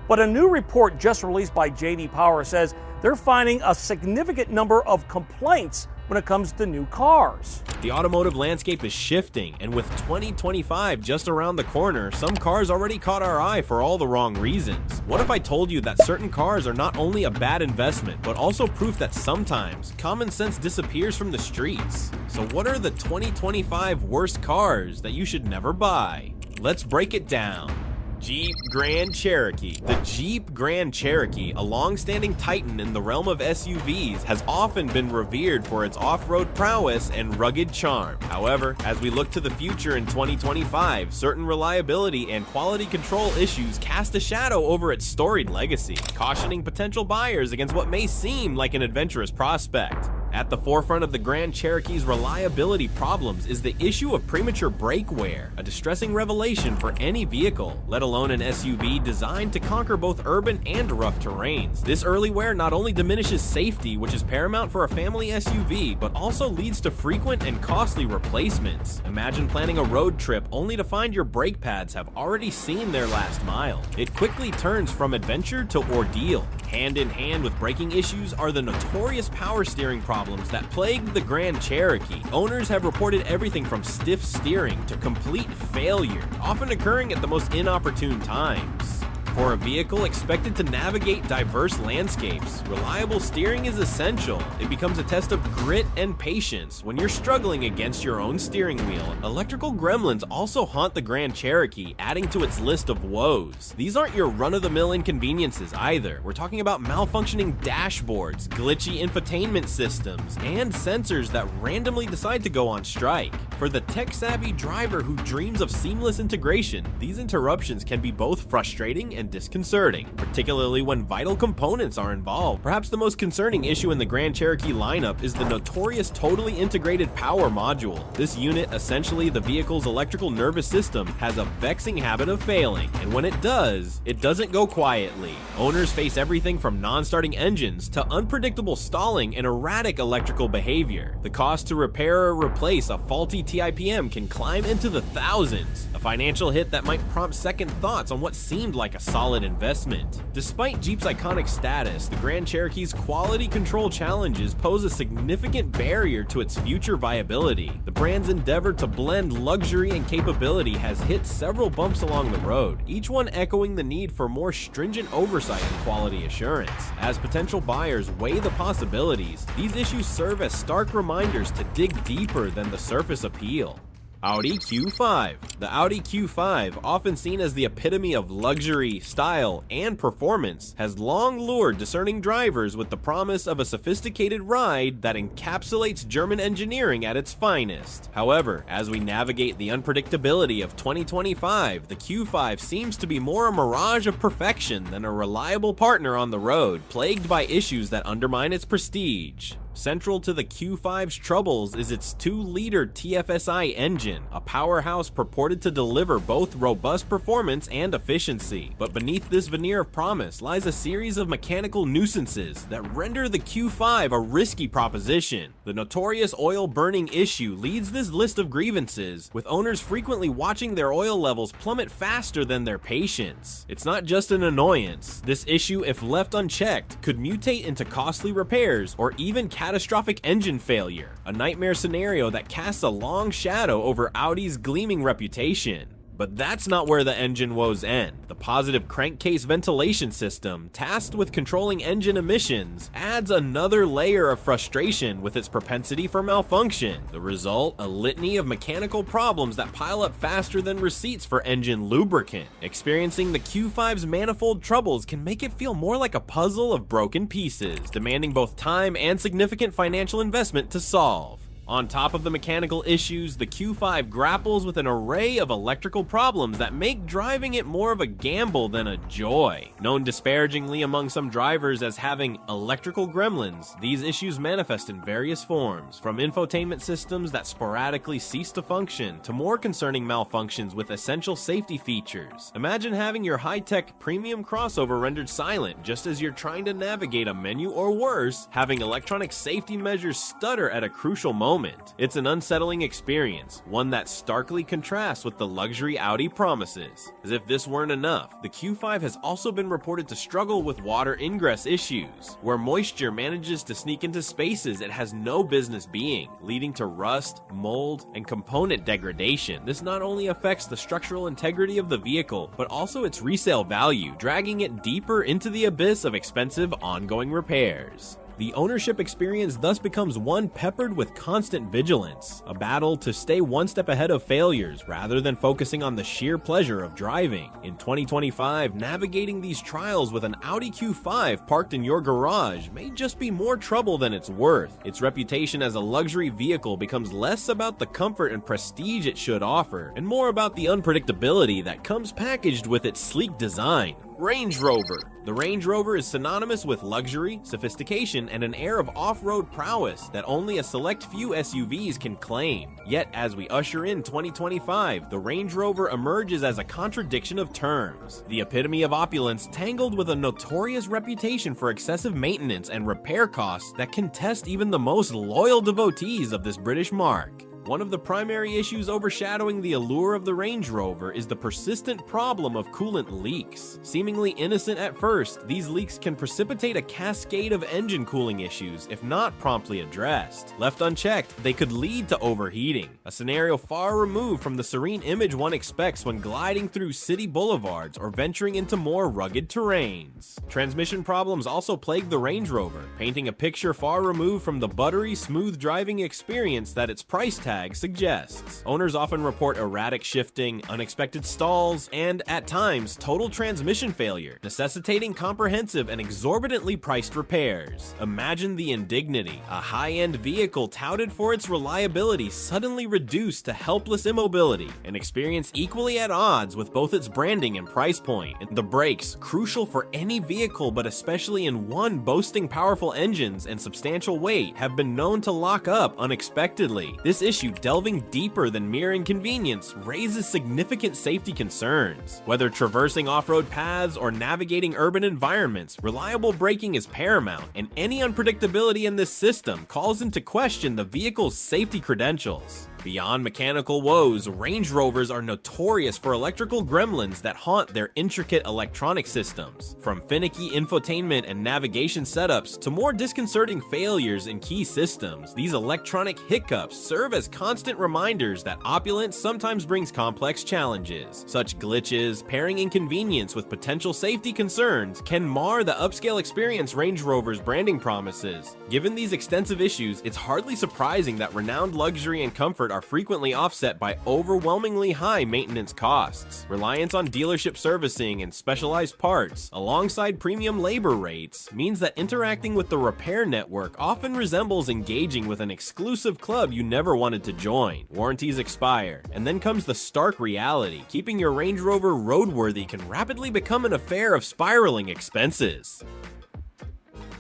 But a new report just released by J.D. Power says they're finding a significant number of complaints when it comes to new cars. The automotive landscape is shifting, and with 2025 just around the corner, some cars already caught our eye for all the wrong reasons. What if I told you that certain cars are not only a bad investment, but also proof that sometimes common sense disappears from the streets? So what are the 2025 worst cars that you should never buy? Let's break it down. Jeep Grand Cherokee. The Jeep Grand Cherokee, a long-standing titan in the realm of SUVs, has often been revered for its off-road prowess and rugged charm. However, as we look to the future in 2025, certain reliability and quality control issues cast a shadow over its storied legacy, cautioning potential buyers against what may seem like an adventurous prospect. At the forefront of the Grand Cherokee's reliability problems is the issue of premature brake wear, a distressing revelation for any vehicle, let alone an SUV designed to conquer both urban and rough terrains. This early wear not only diminishes safety, which is paramount for a family SUV, but also leads to frequent and costly replacements. Imagine planning a road trip only to find your brake pads have already seen their last mile. It quickly turns from adventure to ordeal. Hand in hand with braking issues are the notorious power steering problems that plagued the Grand Cherokee. Owners have reported everything from stiff steering to complete failure, often occurring at the most inopportune times. For a vehicle expected to navigate diverse landscapes, reliable steering is essential. It becomes a test of grit and patience when you're struggling against your own steering wheel. Electrical gremlins also haunt the Grand Cherokee, adding to its list of woes. These aren't your run-of-the-mill inconveniences either. We're talking about malfunctioning dashboards, glitchy infotainment systems, and sensors that randomly decide to go on strike. For the tech-savvy driver who dreams of seamless integration, these interruptions can be both frustrating and disconcerting, particularly when vital components are involved. Perhaps the most concerning issue in the Grand Cherokee lineup is the notorious totally integrated power module. This unit, essentially the vehicle's electrical nervous system, has a vexing habit of failing, and when it does, it doesn't go quietly. Owners face everything from non-starting engines to unpredictable stalling and erratic electrical behavior. The cost to repair or replace a faulty TIPM can climb into the thousands, a financial hit that might prompt second thoughts on what seemed like a solid investment. Despite Jeep's iconic status, the Grand Cherokee's quality control challenges pose a significant barrier to its future viability. The brand's endeavor to blend luxury and capability has hit several bumps along the road, each one echoing the need for more stringent oversight and quality assurance. As potential buyers weigh the possibilities, these issues serve as stark reminders to dig deeper than the surface appeal. Audi Q5. The Audi Q5, often seen as the epitome of luxury, style, and performance, has long lured discerning drivers with the promise of a sophisticated ride that encapsulates German engineering at its finest. However, as we navigate the unpredictability of 2025, the Q5 seems to be more a mirage of perfection than a reliable partner on the road, plagued by issues that undermine its prestige. Central to the Q5's troubles is its 2-liter TFSI engine, a powerhouse purported to deliver both robust performance and efficiency. But beneath this veneer of promise lies a series of mechanical nuisances that render the Q5 a risky proposition. The notorious oil burning issue leads this list of grievances, with owners frequently watching their oil levels plummet faster than their patience. It's not just an annoyance. This issue, if left unchecked, could mutate into costly repairs or even catastrophic engine failure, a nightmare scenario that casts a long shadow over Audi's gleaming reputation. But that's not where the engine woes end. The positive crankcase ventilation system, tasked with controlling engine emissions, adds another layer of frustration with its propensity for malfunction. The result, a litany of mechanical problems that pile up faster than receipts for engine lubricant. Experiencing the Q5's manifold troubles can make it feel more like a puzzle of broken pieces, demanding both time and significant financial investment to solve. On top of the mechanical issues, the Q5 grapples with an array of electrical problems that make driving it more of a gamble than a joy. Known disparagingly among some drivers as having electrical gremlins, these issues manifest in various forms, from infotainment systems that sporadically cease to function to more concerning malfunctions with essential safety features. Imagine having your high-tech premium crossover rendered silent just as you're trying to navigate a menu, or worse, having electronic safety measures stutter at a crucial moment. moment. It's an unsettling experience, one that starkly contrasts with the luxury Audi promises. As if this weren't enough, the Q5 has also been reported to struggle with water ingress issues, where moisture manages to sneak into spaces it has no business being, leading to rust, mold, and component degradation. This not only affects the structural integrity of the vehicle, but also its resale value, dragging it deeper into the abyss of expensive ongoing repairs. The ownership experience thus becomes one peppered with constant vigilance, a battle to stay one step ahead of failures rather than focusing on the sheer pleasure of driving. In 2025, navigating these trials with an Audi Q5 parked in your garage may just be more trouble than it's worth. Its reputation as a luxury vehicle becomes less about the comfort and prestige it should offer, and more about the unpredictability that comes packaged with its sleek design. Range Rover. The Range Rover is synonymous with luxury, sophistication, and an air of off-road prowess that only a select few SUVs can claim. Yet, as we usher in 2025, the Range Rover emerges as a contradiction of terms. The epitome of opulence tangled with a notorious reputation for excessive maintenance and repair costs that can test even the most loyal devotees of this British marque. One of the primary issues overshadowing the allure of the Range Rover is the persistent problem of coolant leaks. Seemingly innocent at first, these leaks can precipitate a cascade of engine cooling issues if not promptly addressed. Left unchecked, they could lead to overheating, a scenario far removed from the serene image one expects when gliding through city boulevards or venturing into more rugged terrains. Transmission problems also plague the Range Rover, painting a picture far removed from the buttery, smooth driving experience that its price tag suggests. Owners often report erratic shifting, unexpected stalls, and, at times, total transmission failure, necessitating comprehensive and exorbitantly priced repairs. Imagine the indignity, a high-end vehicle touted for its reliability suddenly reduced to helpless immobility, an experience equally at odds with both its branding and price point. And the brakes, crucial for any vehicle but especially in one boasting powerful engines and substantial weight, have been known to lock up unexpectedly. This issue, delving deeper than mere inconvenience, raises significant safety concerns. Whether traversing off-road paths or navigating urban environments, reliable braking is paramount, and any unpredictability in this system calls into question the vehicle's safety credentials. Beyond mechanical woes, Range Rovers are notorious for electrical gremlins that haunt their intricate electronic systems. From finicky infotainment and navigation setups to more disconcerting failures in key systems, these electronic hiccups serve as constant reminders that opulence sometimes brings complex challenges. Such glitches, pairing inconvenience with potential safety concerns, can mar the upscale experience Range Rover's branding promises. Given these extensive issues, it's hardly surprising that renowned luxury and comfort are frequently offset by overwhelmingly high maintenance costs. Reliance on dealership servicing and specialized parts, alongside premium labor rates, means that interacting with the repair network often resembles engaging with an exclusive club you never wanted to join. Warranties expire, and then comes the stark reality: keeping your Range Rover roadworthy can rapidly become an affair of spiraling expenses.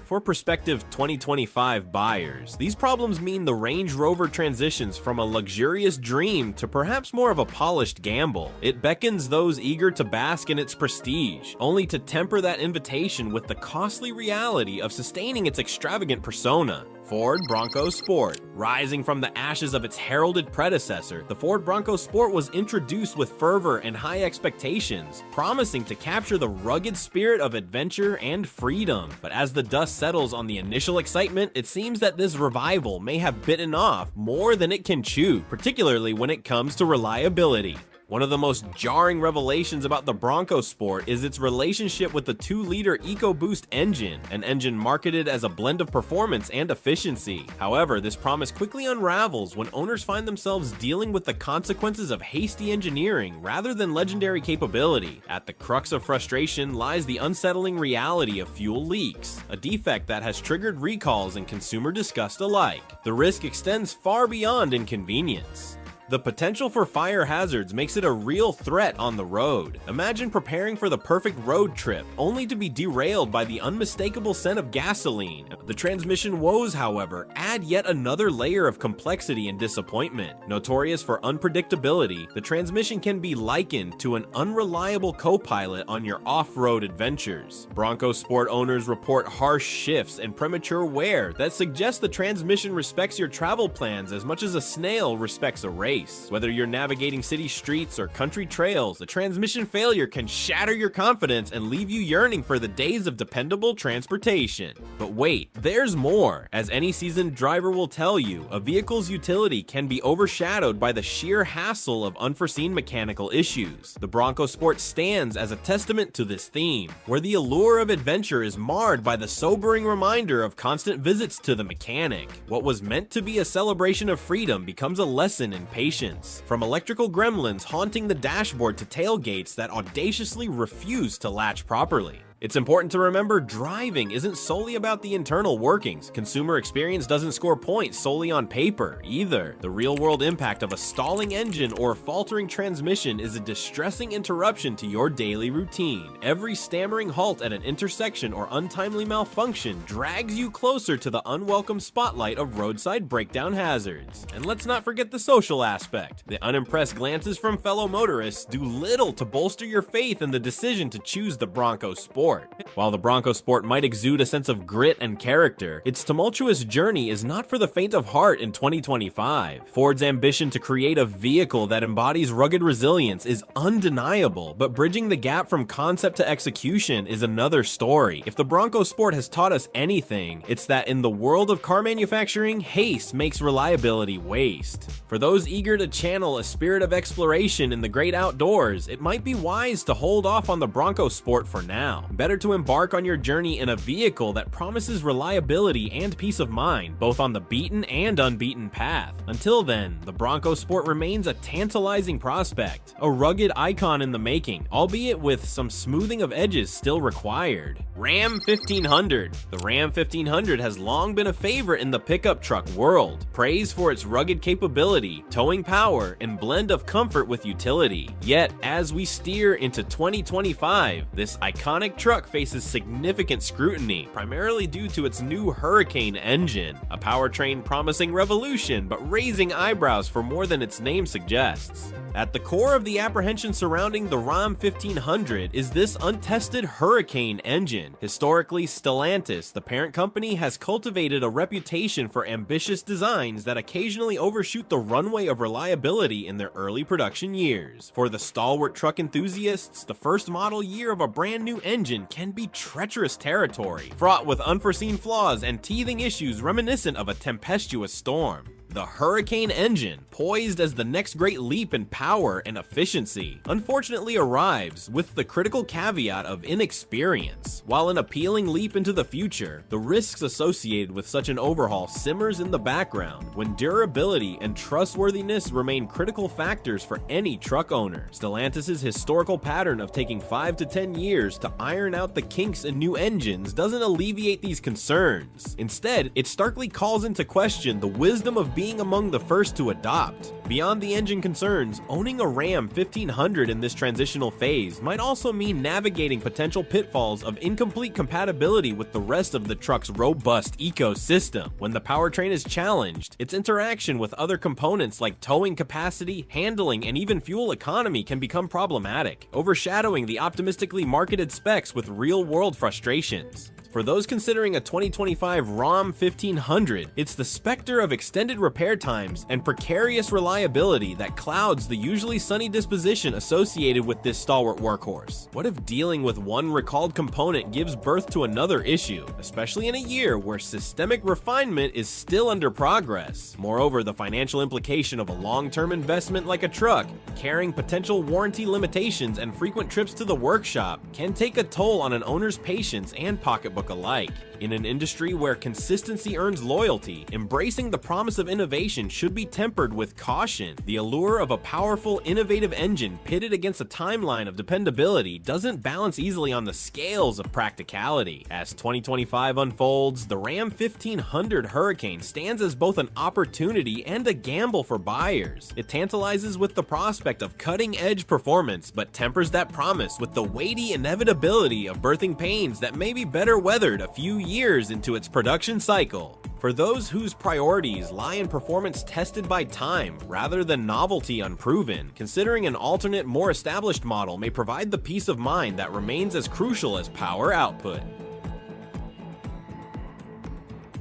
For prospective 2025 buyers, these problems mean the Range Rover transitions from a luxurious dream to perhaps more of a polished gamble. It beckons those eager to bask in its prestige, only to temper that invitation with the costly reality of sustaining its extravagant persona. Ford Bronco Sport. Rising from the ashes of its heralded predecessor, the Ford Bronco Sport was introduced with fervor and high expectations, promising to capture the rugged spirit of adventure and freedom. But as the dust settles on the initial excitement, it seems that this revival may have bitten off more than it can chew, particularly when it comes to reliability. One of the most jarring revelations about the Bronco Sport is its relationship with the 2-liter EcoBoost engine, an engine marketed as a blend of performance and efficiency. However, this promise quickly unravels when owners find themselves dealing with the consequences of hasty engineering rather than legendary capability. At the crux of frustration lies the unsettling reality of fuel leaks, a defect that has triggered recalls and consumer disgust alike. The risk extends far beyond inconvenience. The potential for fire hazards makes it a real threat on the road. Imagine preparing for the perfect road trip, only to be derailed by the unmistakable scent of gasoline. The transmission woes, however, add yet another layer of complexity and disappointment. Notorious for unpredictability, the transmission can be likened to an unreliable co-pilot on your off-road adventures. Bronco Sport owners report harsh shifts and premature wear that suggest the transmission respects your travel plans as much as a snail respects a race. Whether you're navigating city streets or country trails, a transmission failure can shatter your confidence and leave you yearning for the days of dependable transportation. But wait, there's more. As any seasoned driver will tell you, a vehicle's utility can be overshadowed by the sheer hassle of unforeseen mechanical issues. The Bronco Sport stands as a testament to this theme, where the allure of adventure is marred by the sobering reminder of constant visits to the mechanic. What was meant to be a celebration of freedom becomes a lesson in patience. From electrical gremlins haunting the dashboard to tailgates that audaciously refuse to latch properly. It's important to remember driving isn't solely about the internal workings. Consumer experience doesn't score points solely on paper, either. The real-world impact of a stalling engine or faltering transmission is a distressing interruption to your daily routine. Every stammering halt at an intersection or untimely malfunction drags you closer to the unwelcome spotlight of roadside breakdown hazards. And let's not forget the social aspect. The unimpressed glances from fellow motorists do little to bolster your faith in the decision to choose the Bronco Sport. While the Bronco Sport might exude a sense of grit and character, its tumultuous journey is not for the faint of heart in 2025. Ford's ambition to create a vehicle that embodies rugged resilience is undeniable, but bridging the gap from concept to execution is another story. If the Bronco Sport has taught us anything, it's that in the world of car manufacturing, haste makes reliability waste. For those eager to channel a spirit of exploration in the great outdoors, it might be wise to hold off on the Bronco Sport for now. Better to embark on your journey in a vehicle that promises reliability and peace of mind, both on the beaten and unbeaten path. Until then, the Bronco Sport remains a tantalizing prospect, a rugged icon in the making, albeit with some smoothing of edges still required. Ram 1500. The Ram 1500 has long been a favorite in the pickup truck world, praised for its rugged capability, towing power, and blend of comfort with utility. Yet, as we steer into 2025, this iconic truck faces significant scrutiny, primarily due to its new Hurricane engine, a powertrain promising revolution but raising eyebrows for more than its name suggests. At the core of the apprehension surrounding the Ram 1500 is this untested Hurricane engine. Historically, Stellantis, the parent company, has cultivated a reputation for ambitious designs that occasionally overshoot the runway of reliability in their early production years. For the stalwart truck enthusiasts, the first model year of a brand new engine can be treacherous territory, fraught with unforeseen flaws and teething issues reminiscent of a tempestuous storm. The Hurricane engine, poised as the next great leap in power and efficiency, unfortunately arrives with the critical caveat of inexperience. While an appealing leap into the future, the risks associated with such an overhaul simmers in the background when durability and trustworthiness remain critical factors for any truck owner. Stellantis' historical pattern of taking 5 to 10 years to iron out the kinks in new engines doesn't alleviate these concerns. Instead, it starkly calls into question the wisdom of being among the first to adopt. Beyond the engine concerns, owning a Ram 1500 in this transitional phase might also mean navigating potential pitfalls of incomplete compatibility with the rest of the truck's robust ecosystem. When the powertrain is challenged, its interaction with other components like towing capacity, handling, and even fuel economy can become problematic, overshadowing the optimistically marketed specs with real-world frustrations. For those considering a 2025 Ram 1500, it's the specter of extended repair times and precarious reliability that clouds the usually sunny disposition associated with this stalwart workhorse. What if dealing with one recalled component gives birth to another issue, especially in a year where systemic refinement is still under progress? Moreover, the financial implication of a long-term investment like a truck, carrying potential warranty limitations and frequent trips to the workshop, can take a toll on an owner's patience and pocketbook alike. In an industry where consistency earns loyalty, embracing the promise of innovation should be tempered with caution. The allure of a powerful, innovative engine pitted against a timeline of dependability doesn't balance easily on the scales of practicality. As 2025 unfolds, the Ram 1500 Hurricane stands as both an opportunity and a gamble for buyers. It tantalizes with the prospect of cutting-edge performance, but tempers that promise with the weighty inevitability of birthing pains that may be better weathered a few years into its production cycle. For those whose priorities lie in performance tested by time rather than novelty unproven, considering an alternate, more established model may provide the peace of mind that remains as crucial as power output.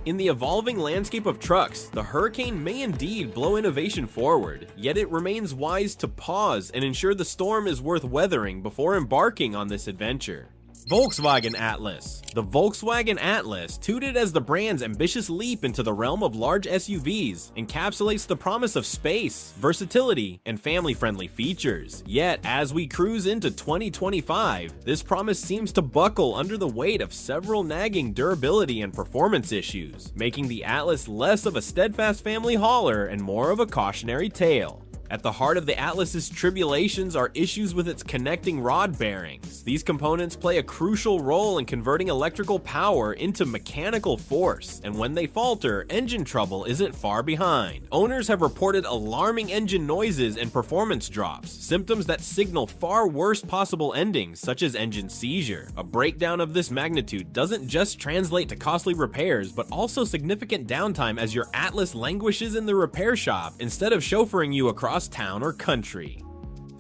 In the evolving landscape of trucks, the Hurricane may indeed blow innovation forward, yet it remains wise to pause and ensure the storm is worth weathering before embarking on this adventure. Volkswagen Atlas. The Volkswagen Atlas, touted as the brand's ambitious leap into the realm of large SUVs, encapsulates the promise of space, versatility, and family-friendly features. Yet, as we cruise into 2025, this promise seems to buckle under the weight of several nagging durability and performance issues, making the Atlas less of a steadfast family hauler and more of a cautionary tale. At the heart of the Atlas's tribulations are issues with its connecting rod bearings. These components play a crucial role in converting electrical power into mechanical force, and when they falter, engine trouble isn't far behind. Owners have reported alarming engine noises and performance drops, symptoms that signal far worse possible endings, such as engine seizure. A breakdown of this magnitude doesn't just translate to costly repairs, but also significant downtime as your Atlas languishes in the repair shop instead of chauffeuring you across town or country.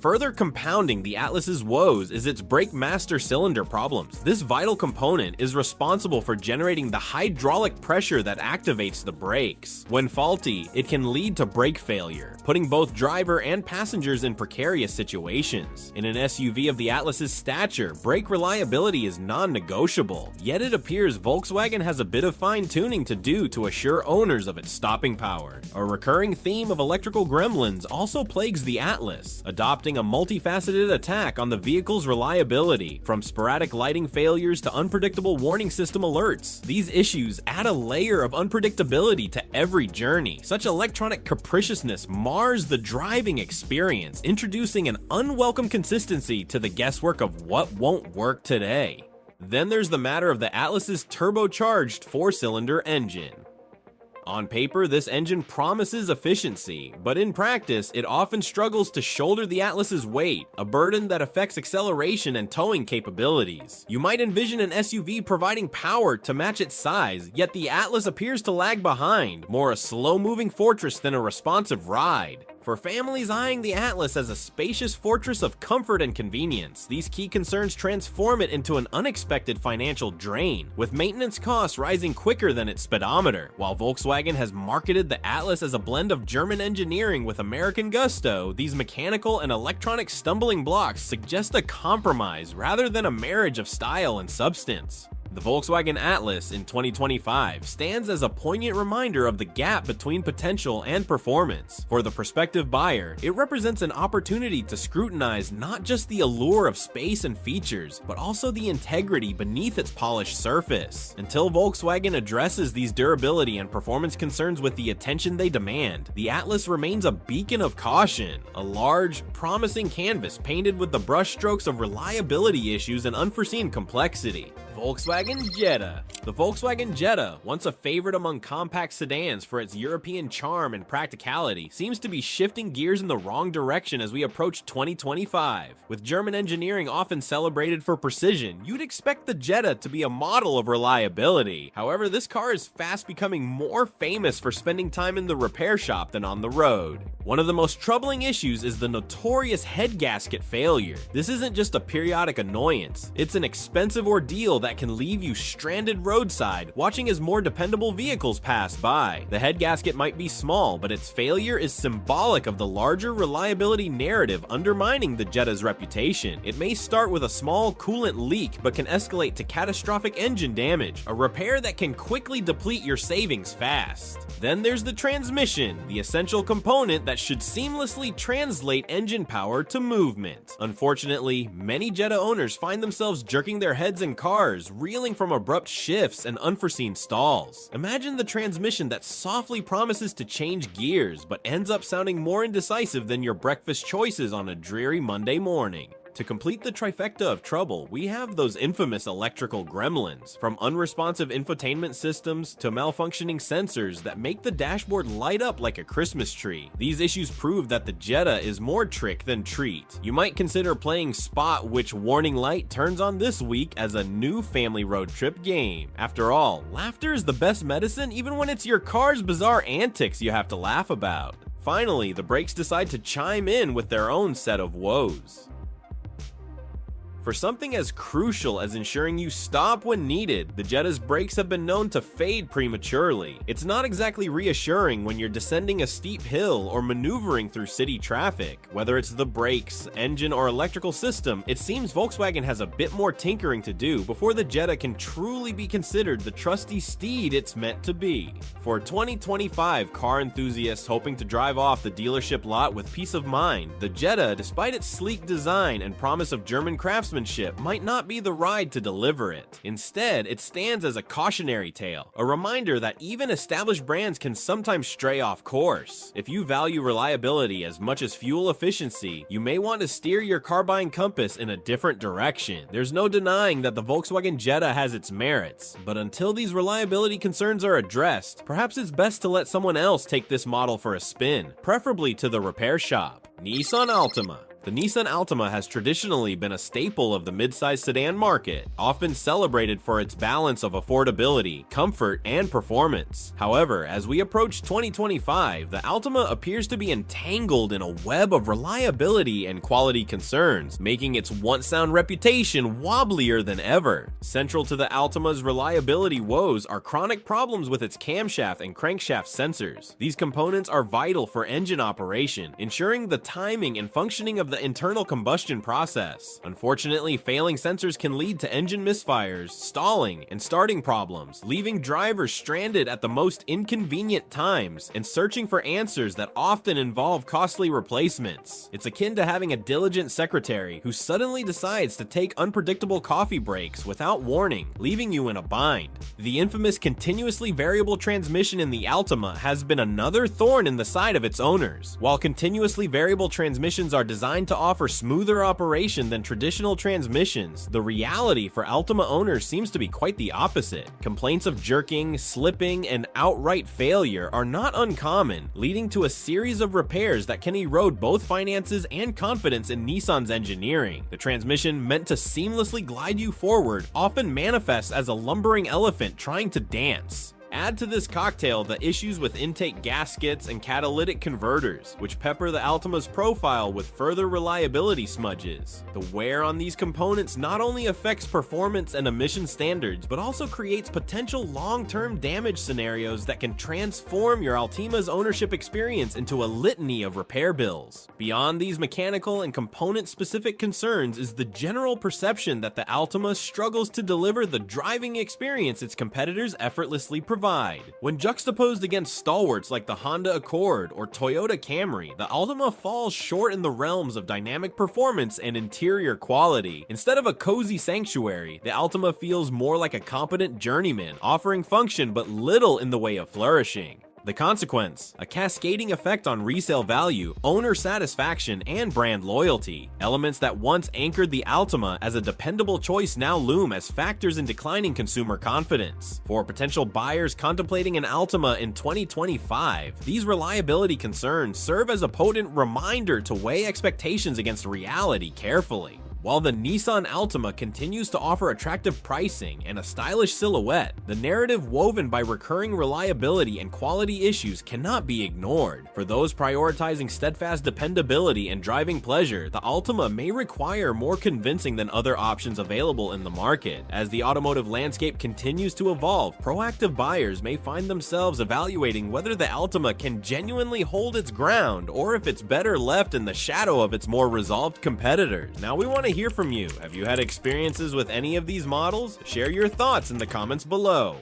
Further compounding the Atlas's woes is its brake master cylinder problems. This vital component is responsible for generating the hydraulic pressure that activates the brakes. When faulty, it can lead to brake failure, putting both driver and passengers in precarious situations. In an SUV of the Atlas's stature, brake reliability is non-negotiable, yet it appears Volkswagen has a bit of fine-tuning to do to assure owners of its stopping power. A recurring theme of electrical gremlins also plagues the Atlas, adopting a multifaceted attack on the vehicle's reliability, from sporadic lighting failures to unpredictable warning system alerts. These issues add a layer of unpredictability to every journey. Such electronic capriciousness mars the driving experience, introducing an unwelcome consistency to the guesswork of what won't work today. Then there's the matter of the Atlas's turbocharged 4-cylinder engine. On paper, this engine promises efficiency, but in practice, it often struggles to shoulder the Atlas's weight, a burden that affects acceleration and towing capabilities. You might envision an SUV providing power to match its size, yet the Atlas appears to lag behind, more a slow-moving fortress than a responsive ride. For families eyeing the Atlas as a spacious fortress of comfort and convenience, these key concerns transform it into an unexpected financial drain, with maintenance costs rising quicker than its speedometer. While Volkswagen has marketed the Atlas as a blend of German engineering with American gusto, these mechanical and electronic stumbling blocks suggest a compromise rather than a marriage of style and substance. The Volkswagen Atlas in 2025 stands as a poignant reminder of the gap between potential and performance. For the prospective buyer, it represents an opportunity to scrutinize not just the allure of space and features, but also the integrity beneath its polished surface. Until Volkswagen addresses these durability and performance concerns with the attention they demand, the Atlas remains a beacon of caution, a large, promising canvas painted with the brushstrokes of reliability issues and unforeseen complexity. Volkswagen Jetta. The Volkswagen Jetta, once a favorite among compact sedans for its European charm and practicality, seems to be shifting gears in the wrong direction as we approach 2025. With German engineering often celebrated for precision, you'd expect the Jetta to be a model of reliability. However, this car is fast becoming more famous for spending time in the repair shop than on the road. One of the most troubling issues is the notorious head gasket failure. This isn't just a periodic annoyance, it's an expensive ordeal that can leave you stranded roadside, watching as more dependable vehicles pass by. The head gasket might be small, but its failure is symbolic of the larger reliability narrative undermining the Jetta's reputation. It may start with a small coolant leak, but can escalate to catastrophic engine damage, a repair that can quickly deplete your savings fast. Then there's the transmission, the essential component that should seamlessly translate engine power to movement. Unfortunately, many Jetta owners find themselves jerking their heads in cars, reeling from abrupt shifts lifts, and unforeseen stalls. Imagine the transmission that softly promises to change gears, but ends up sounding more indecisive than your breakfast choices on a dreary Monday morning. To complete the trifecta of trouble, we have those infamous electrical gremlins, from unresponsive infotainment systems to malfunctioning sensors that make the dashboard light up like a Christmas tree. These issues prove that the Jetta is more trick than treat. You might consider playing Spot which warning light turns on this week as a new family road trip game. After all, laughter is the best medicine even when it's your car's bizarre antics you have to laugh about. Finally, the brakes decide to chime in with their own set of woes. For something as crucial as ensuring you stop when needed, the Jetta's brakes have been known to fade prematurely. It's not exactly reassuring when you're descending a steep hill or maneuvering through city traffic. Whether it's the brakes, engine, or electrical system, it seems Volkswagen has a bit more tinkering to do before the Jetta can truly be considered the trusty steed it's meant to be. For 2025 car enthusiasts hoping to drive off the dealership lot with peace of mind, the Jetta, despite its sleek design and promise of German craftsmanship, might not be the ride to deliver it. Instead, it stands as a cautionary tale, a reminder that even established brands can sometimes stray off course. If you value reliability as much as fuel efficiency, you may want to steer your car buying compass in a different direction. There's no denying that the Volkswagen Jetta has its merits, but until these reliability concerns are addressed, perhaps it's best to let someone else take this model for a spin, preferably to the repair shop. Nissan Altima. The Nissan Altima has traditionally been a staple of the midsize sedan market, often celebrated for its balance of affordability, comfort, and performance. However, as we approach 2025, the Altima appears to be entangled in a web of reliability and quality concerns, making its once-sound reputation wobblier than ever. Central to the Altima's reliability woes are chronic problems with its camshaft and crankshaft sensors. These components are vital for engine operation, ensuring the timing and functioning of the internal combustion process. Unfortunately, failing sensors can lead to engine misfires, stalling, and starting problems, leaving drivers stranded at the most inconvenient times and searching for answers that often involve costly replacements. It's akin to having a diligent secretary who suddenly decides to take unpredictable coffee breaks without warning, leaving you in a bind. The infamous continuously variable transmission in the Altima has been another thorn in the side of its owners. While continuously variable transmissions are designed to offer smoother operation than traditional transmissions, the reality for Altima owners seems to be quite the opposite. Complaints of jerking, slipping, and outright failure are not uncommon, leading to a series of repairs that can erode both finances and confidence in Nissan's engineering. The transmission, meant to seamlessly glide you forward, often manifests as a lumbering elephant trying to dance. Add to this cocktail the issues with intake gaskets and catalytic converters, which pepper the Altima's profile with further reliability smudges. The wear on these components not only affects performance and emission standards, but also creates potential long-term damage scenarios that can transform your Altima's ownership experience into a litany of repair bills. Beyond these mechanical and component-specific concerns is the general perception that the Altima struggles to deliver the driving experience its competitors effortlessly provide. When juxtaposed against stalwarts like the Honda Accord or Toyota Camry, the Altima falls short in the realms of dynamic performance and interior quality. Instead of a cozy sanctuary, the Altima feels more like a competent journeyman, offering function but little in the way of flourishing. The consequence, a cascading effect on resale value, owner satisfaction, and brand loyalty. Elements that once anchored the Altima as a dependable choice now loom as factors in declining consumer confidence. For potential buyers contemplating an Altima in 2025, these reliability concerns serve as a potent reminder to weigh expectations against reality carefully. While the Nissan Altima continues to offer attractive pricing and a stylish silhouette, the narrative woven by recurring reliability and quality issues cannot be ignored. For those prioritizing steadfast dependability and driving pleasure, the Altima may require more convincing than other options available in the market. As the automotive landscape continues to evolve, proactive buyers may find themselves evaluating whether the Altima can genuinely hold its ground or if it's better left in the shadow of its more resolved competitors. Now we want to hear from you. Have you had experiences with any of these models? Share your thoughts in the comments below.